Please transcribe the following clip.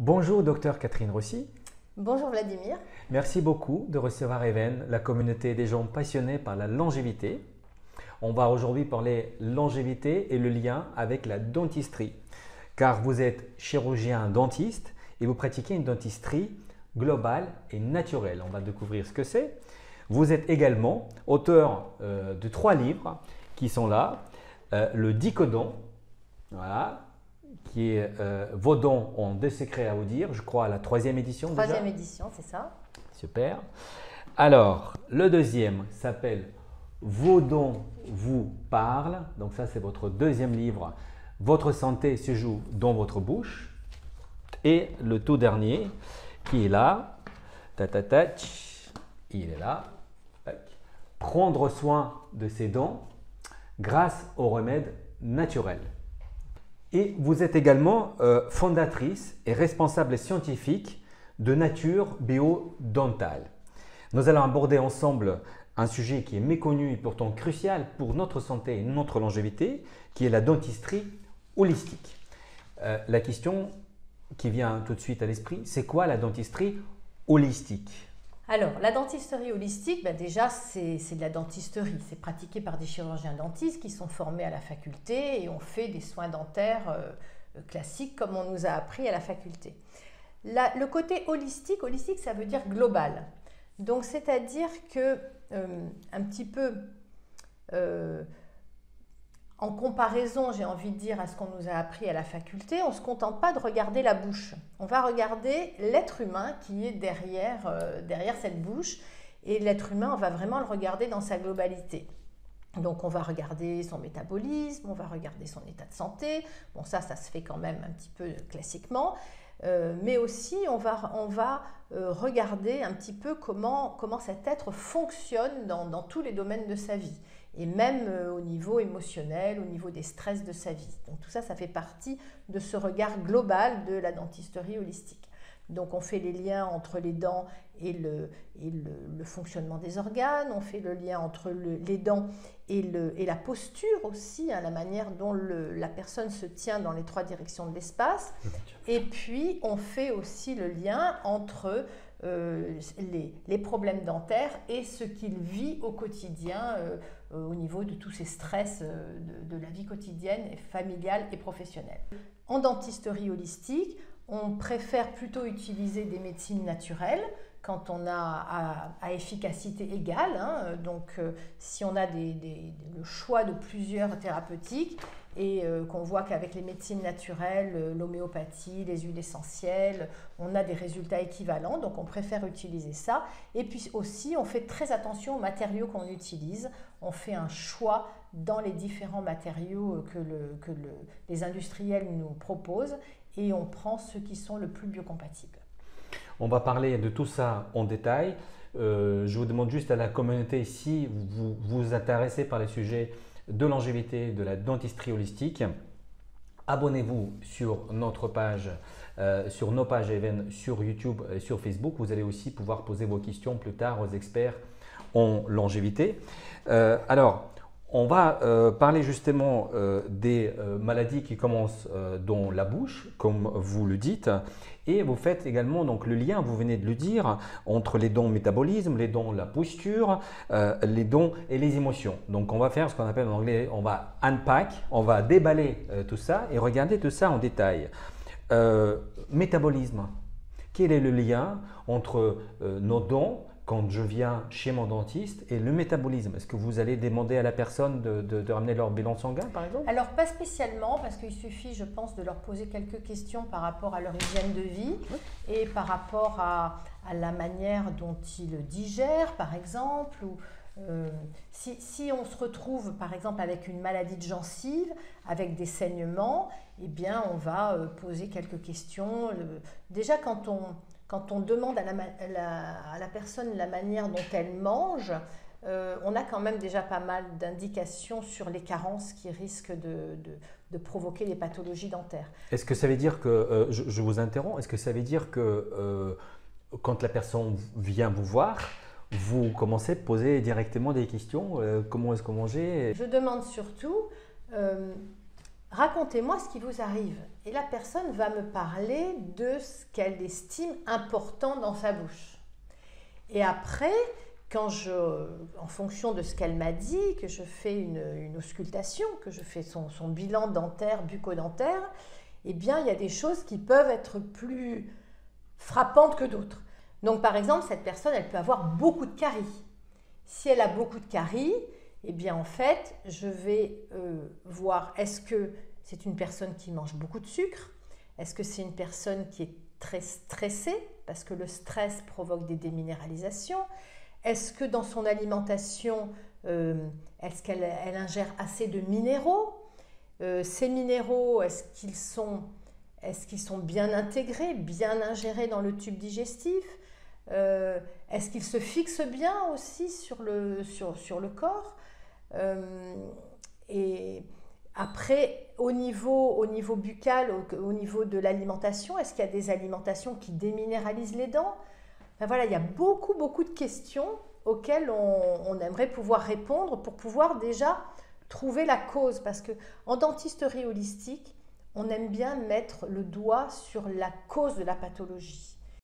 Bonjour, docteur Catherine Rossi. Bonjour Vladimir. Merci beaucoup de recevoir Even, la communauté des gens passionnés par la longévité. On va aujourd'hui parler longévité et le lien avec la dentisterie. Car vous êtes chirurgien dentiste et vous pratiquez une dentisterie globale et naturelle. On va découvrir ce que c'est. Vous êtes également auteur de 3 livres qui sont là. Le Dicodon, voilà, qui est Vos dents ont des secrets à vous dire, je crois à la 3e édition. Troisième édition, c'est ça. Super. Alors, le deuxième s'appelle Vos dents vous parlent. Donc ça, c'est votre 2e livre. Votre santé se joue dans votre bouche. Et le tout dernier qui est là. Il est là. Prendre soin de ses dents grâce aux remèdes naturels. Et vous êtes également fondatrice et responsable scientifique de Nature Bio-Dentale. Nous allons aborder ensemble un sujet qui est méconnu et pourtant crucial pour notre santé et notre longévité, qui est la dentisterie holistique. La question qui vient tout de suite à l'esprit, c'est quoi la dentisterie holistique ? Alors, la dentisterie holistique, déjà, c'est de la dentisterie. C'est pratiqué par des chirurgiens dentistes qui sont formés à la faculté et on fait des soins dentaires classiques comme on nous a appris à la faculté. Le côté holistique, ça veut dire global. Donc, c'est-à-dire que, un petit peu en comparaison, j'ai envie de dire, à ce qu'on nous a appris à la faculté, on ne se contente pas de regarder la bouche. On va regarder l'être humain qui est derrière cette bouche. Et l'être humain, on va vraiment le regarder dans sa globalité. Donc, on va regarder son métabolisme, on va regarder son état de santé. Bon, ça se fait quand même un petit peu classiquement. Mais aussi, on va regarder un petit peu comment cet être fonctionne dans tous les domaines de sa vie. Et même au niveau émotionnel, au niveau des stress de sa vie. Donc tout ça, ça fait partie de ce regard global de la dentisterie holistique. Donc on fait les liens entre les dents et le fonctionnement des organes, on fait le lien entre les dents et la posture aussi, la manière dont la personne se tient dans les 3 directions de l'espace. Et puis on fait aussi le lien entre les problèmes dentaires et ce qu'il vit au quotidien au niveau de tous ces stress de la vie quotidienne, familiale et professionnelle. En dentisterie holistique, on préfère plutôt utiliser des médecines naturelles quand on a à efficacité égale. Donc, si on a le choix de plusieurs thérapeutiques et qu'on voit qu'avec les médecines naturelles, l'homéopathie, les huiles essentielles, on a des résultats équivalents. Donc, on préfère utiliser ça. Et puis aussi, on fait très attention aux matériaux qu'on utilise. On fait un choix dans les différents matériaux que les industriels nous proposent et on prend ceux qui sont le plus biocompatibles. On va parler de tout ça en détail. Je vous demande juste à la communauté si vous vous intéressez par les sujets de longévité, de la dentisterie holistique. Abonnez-vous sur notre page, sur nos pages Even, sur YouTube et sur Facebook. Vous allez aussi pouvoir poser vos questions plus tard aux experts en longévité. Alors, on va parler justement des maladies qui commencent dans la bouche, comme vous le dites, et vous faites également donc, le lien, vous venez de le dire, entre les dons métabolisme, les dons la posture, les dons et les émotions. Donc on va faire ce qu'on appelle en anglais, on va unpack, on va déballer tout ça et regarder tout ça en détail. Métabolisme, quel est le lien entre nos dons quand je viens chez mon dentiste et le métabolisme? Est-ce que vous allez demander à la personne de ramener leur bilan sanguin, par exemple? Alors, pas spécialement, parce qu'il suffit, je pense, de leur poser quelques questions par rapport à leur hygiène de vie et par rapport à la manière dont ils digèrent, par exemple. Ou, si on se retrouve, par exemple, avec une maladie de gencive, avec des saignements, eh bien, on va poser quelques questions. Déjà, quand on demande à la personne la manière dont elle mange, on a quand même déjà pas mal d'indications sur les carences qui risquent de provoquer des pathologies dentaires. Est-ce que ça veut dire que, je vous interromps, est-ce que ça veut dire que quand la personne vient vous voir, vous commencez à poser directement des questions, comment est-ce qu'on mangeait? Je demande surtout racontez-moi ce qui vous arrive. Et la personne va me parler de ce qu'elle estime important dans sa bouche. Et après, en fonction de ce qu'elle m'a dit, que je fais une auscultation, que je fais son bilan dentaire, bucco-dentaire, eh bien, il y a des choses qui peuvent être plus frappantes que d'autres. Donc, par exemple, cette personne, elle peut avoir beaucoup de caries. Si elle a beaucoup de caries, eh bien, en fait, je vais voir, est-ce que c'est une personne qui mange beaucoup de sucre? Est-ce que c'est une personne qui est très stressée? Parce que le stress provoque des déminéralisations. Est-ce que dans son alimentation, est-ce qu'elle ingère assez de minéraux? Ces minéraux, est-ce qu'ils sont bien intégrés, bien ingérés dans le tube digestif? Est-ce qu'ils se fixent bien aussi sur le corps? Et après, au niveau buccal, au niveau de l'alimentation, est-ce qu'il y a des alimentations qui déminéralisent les dents? Ben voilà, il y a beaucoup de questions auxquelles on aimerait pouvoir répondre pour pouvoir déjà trouver la cause. Parce qu'en dentisterie holistique, on aime bien mettre le doigt sur la cause de la pathologie.